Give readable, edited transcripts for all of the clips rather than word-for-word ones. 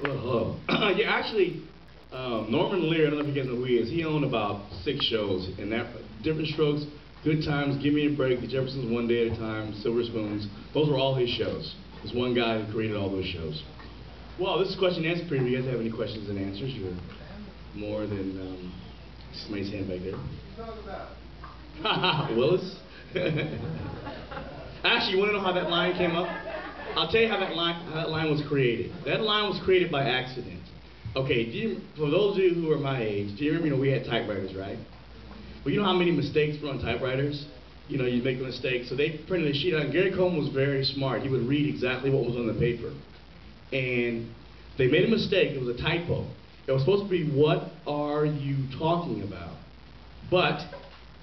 Well, hello. Yeah, actually, Norman Lear, I don't know if you guys know who he is, he owned about 6 shows, and that Different Strokes, Good Times, Give Me a Break, The Jeffersons, One Day at a Time, Silver Spoons, those were all his shows. There's one guy who created all those shows. Well, this is question and answer period. If you guys have any questions and answers, you're more than, somebody's hand back there. Haha, Willis? Actually, you want to know how that line came up? I'll tell you how that line was created. That line was created by accident. Okay, for those of you who are my age, do you remember, we had typewriters, right? Well, you know how many mistakes were on typewriters? You know, you make a mistake. So they printed a sheet out, and Gary Coleman was very smart. He would read exactly what was on the paper. And they made a mistake. It was a typo. It was supposed to be, what are you talking about? But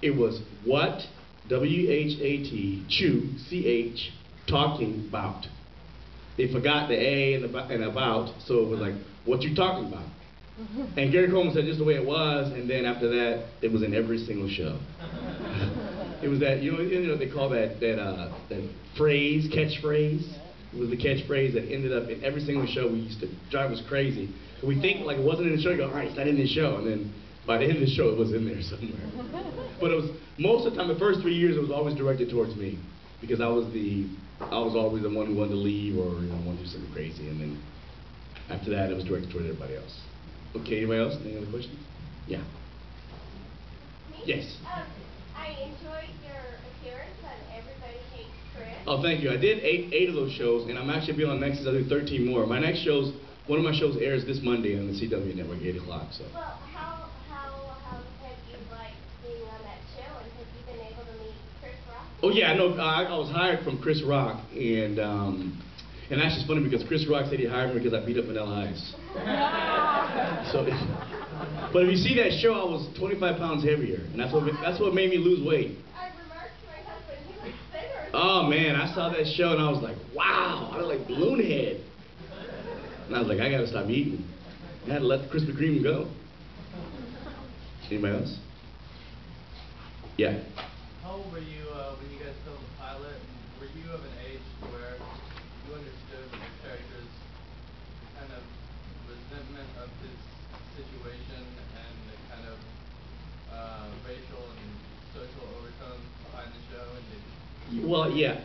it was what, W-H-A-T, chew, C-H, talking about. They forgot the A and about, so it was like, what you talking about? And Gary Coleman said just the way it was, and then after that, it was in every single show. It was that, you know what they call that phrase, catchphrase? It was the catchphrase that ended up in every single show. We used to drive us crazy. We think like it wasn't in the show, you go, all right, it's not in the show, and then by the end of the show, it was in there somewhere. But it was, most of the time, the first 3 years, it was always directed towards me, because I was always the one who wanted to leave or wanted to do something crazy, and then after that, it was directed toward everybody else. Okay, anybody else? Any other questions? Yeah. Me? Yes. I enjoyed your appearance on Everybody Hates Chris. Oh, thank you. I did eight of those shows, and I'm actually be on next. I'll do 13 more. My next shows, one of my shows airs this Monday on the CW network, 8 o'clock. So. Well, how have you liked being on that show, and have you been able to meet Chris Rock? Oh yeah, no, I was hired from Chris Rock, and actually it's funny because Chris Rock said he hired me because I beat up Vanilla Ice. So, but if you see that show, I was 25 pounds heavier, and that's what made me lose weight. I remarked to my husband, he was thinner. Oh man, I saw that show and I was like, wow, I look like balloon head. And I was like, I gotta stop eating. I had to let the Krispy Kreme go. Anybody else? Yeah. How old were you when you guys filmed the pilot? And were you of an age where you understood the character's kind of resentment of his situation and the kind of racial and social overtones behind the show? And well, yeah,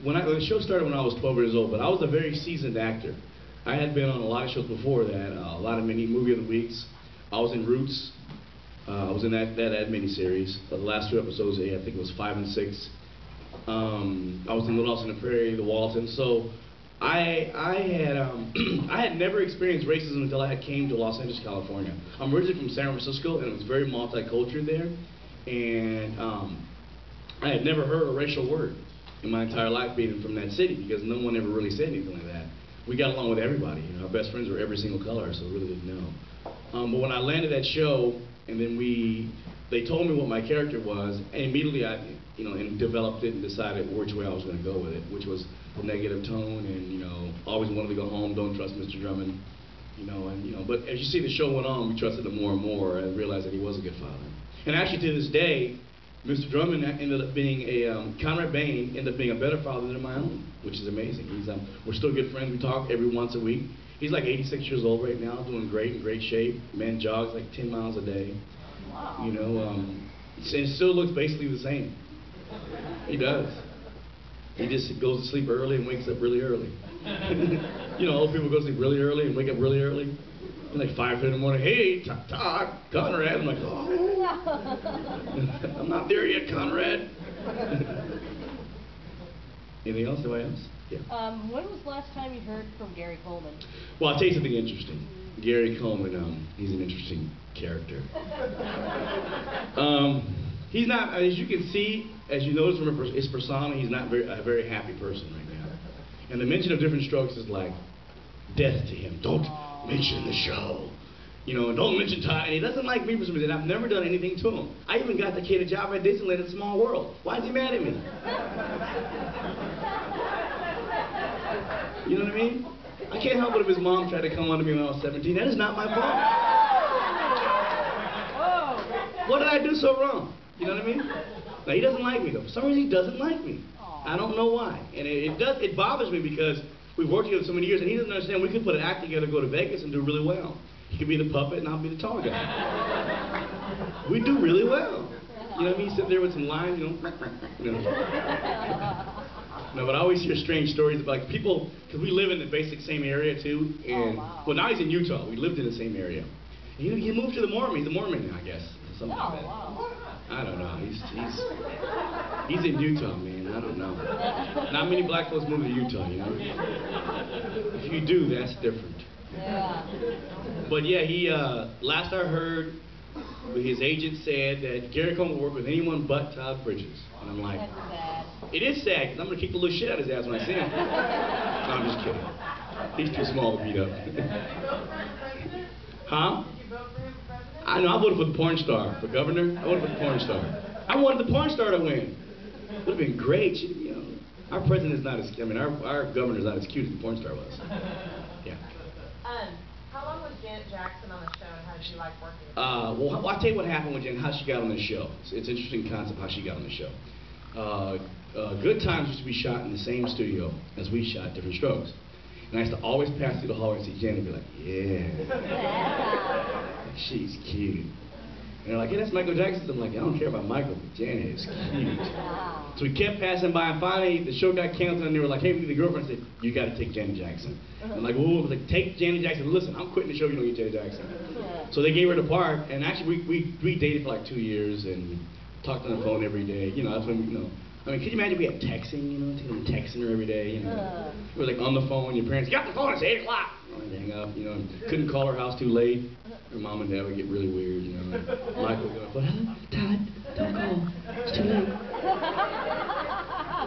when the show started when I was 12 years old, but I was a very seasoned actor. I had been on a lot of shows before that, a lot of mini movie of the weeks. I was in Roots. I was in that miniseries. The last 2 episodes, I think it was 5 and 6. I was in Little House on the Prairie, The Walton. So I had never experienced racism until I came to Los Angeles, California. I'm originally from San Francisco, and it was very multicultural there. And I had never heard a racial word in my entire life being from that city, because no one ever really said anything like that. We got along with everybody. Our best friends were every single color, so we really didn't know. But when I landed that show, and then they told me what my character was, and immediately I, and developed it and decided which way I was going to go with it, which was the negative tone, and always wanted to go home, don't trust Mr. Drummond, But as you see the show went on, we trusted him more and more, and realized that he was a good father. And actually, to this day, Mr. Drummond ended up being Conrad Bain ended up being a better father than my own, which is amazing. We're still good friends. We talk every once a week. He's like 86 years old right now, doing great, in great shape. Man jogs like 10 miles a day. Wow. And still looks basically the same. He does. He just goes to sleep early and wakes up really early. Old people go to sleep really early and wake up really early. Like 5 in the morning, hey, Todd, Conrad. I'm like, oh, I'm not there yet, Conrad. Anything else? Anybody else? Yeah. When was the last time you heard from Gary Coleman? Well, I'll tell you something interesting. Gary Coleman, he's an interesting character. He's not, as you can see, as you notice from his persona, he's not a very happy person right now. And the mention of Different Strokes is like death to him. Don't mention the show. Don't mention Todd. And he doesn't like me for some reason. I've never done anything to him. I even got the kid a job at Disneyland at Small World. Why is he mad at me? You know what I mean? I can't help it if his mom tried to come on to me when I was 17. That is not my fault. What did I do so wrong? You know what I mean? Now, he doesn't like me, though. For some reason, he doesn't like me. I don't know why. And it bothers me because we've worked together so many years, and he doesn't understand we could put an act together, go to Vegas, and do really well. He could be the puppet, and I'll be the tall guy. We do really well. You know what I mean? You sit there with some lines, you know. No, but I always hear strange stories about like, people, because we live in the basic same area too, and well, now he's in Utah. We lived in the same area. And, you know, he moved to the Mormon. He's a Mormon now, I guess. Something like that. I don't know. He's in Utah, man. I don't know. Not many black folks move to Utah, you know. If you do, that's different. Yeah. But yeah, he last I heard, his agent said that Gary Coleman will work with anyone but Todd Bridges. And I'm like, That's sad. it is sad, because I'm going to kick the little shit out of his ass when I see him. No, I'm just kidding. He's too small to beat up. Huh? Did you vote for him for president? I know, I voted for the porn star. For governor, I voted for the porn star. I wanted the porn star to win. Would have been great. You know, our president is not as, I mean, our governor is not as cute as the porn star was. Yeah. How long was Janet Jackson on the show, and how did you like working with her? Well, I'll tell you what happened with Jen, how she got on the show. It's an interesting concept how she got on the show. Good Times used to be shot in the same studio as we shot Different Strokes. And I used to always pass through the hallway and see Jen and be like, yeah, she's cute. And they're like, yeah, that's Michael Jackson. I'm like, I don't care about Michael, but Janet is cute. So we kept passing by, and finally the show got canceled, and they were like, hey, we need the girlfriend. I said, you got to take Janet Jackson. I'm like, whoa, I was like, take Janet Jackson. Listen, I'm quitting the show if you don't get Janet Jackson. So they gave her the part, and actually we dated for like 2 years, and talked on the phone every day. You know, that's when, you know, I mean, could you imagine we had texting, you know, texting her every day, you know. We were like on the phone, your parents got the phone, it's 8 o'clock. I'd hang up, you know, and couldn't call her house too late. Her mom and dad would get really weird, you know. And Michael would go, what, Todd, don't call, it's too late.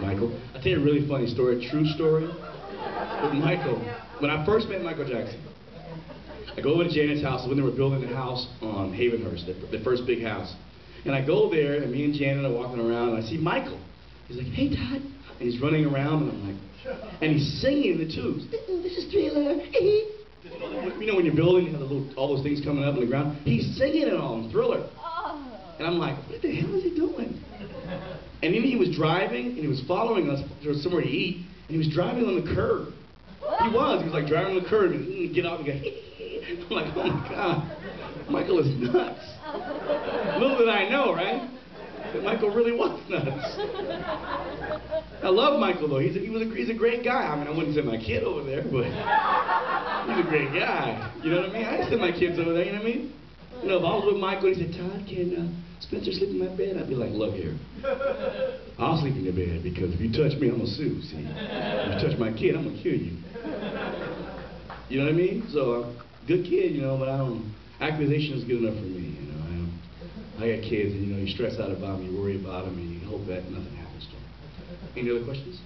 Michael, I'll tell you a really funny story, a true story. With Michael, when I first met Michael Jackson, I go over to Janet's house when they were building the house on Havenhurst, the first big house. And I go there, and me and Janet are walking around, and I see Michael. He's like, hey, Todd. And he's running around, and I'm like, and he's singing the tubes. This is Thriller. You know, when you're building, you have all those things coming up on the ground. He's singing it on Thriller. And I'm like, what the hell is he doing? And then he was driving, and he was following us to somewhere to eat, and he was driving on the curb. He was like driving on the curb, and he'd get off and go, I'm like, oh my God, Michael is nuts. Little did I know, right? That Michael really was nuts. I love Michael though. He's a great guy. I mean, I wouldn't send my kid over there, but he's a great guy. You know what I mean? I'd send my kids over there. You know what I mean? You know, if I was with Michael, he said, Todd, can Spencer sleep in my bed? I'd be like, look here, I'll sleep in your bed because if you touch me, I'm gonna sue. See, if you touch my kid, I'm gonna kill you. You know what I mean? So, good kid, you know, but I don't. Accusation is good enough for me, you know. I got kids, and you know, you stress out about them, you worry about them, and you hope that nothing happens to them. Any other questions?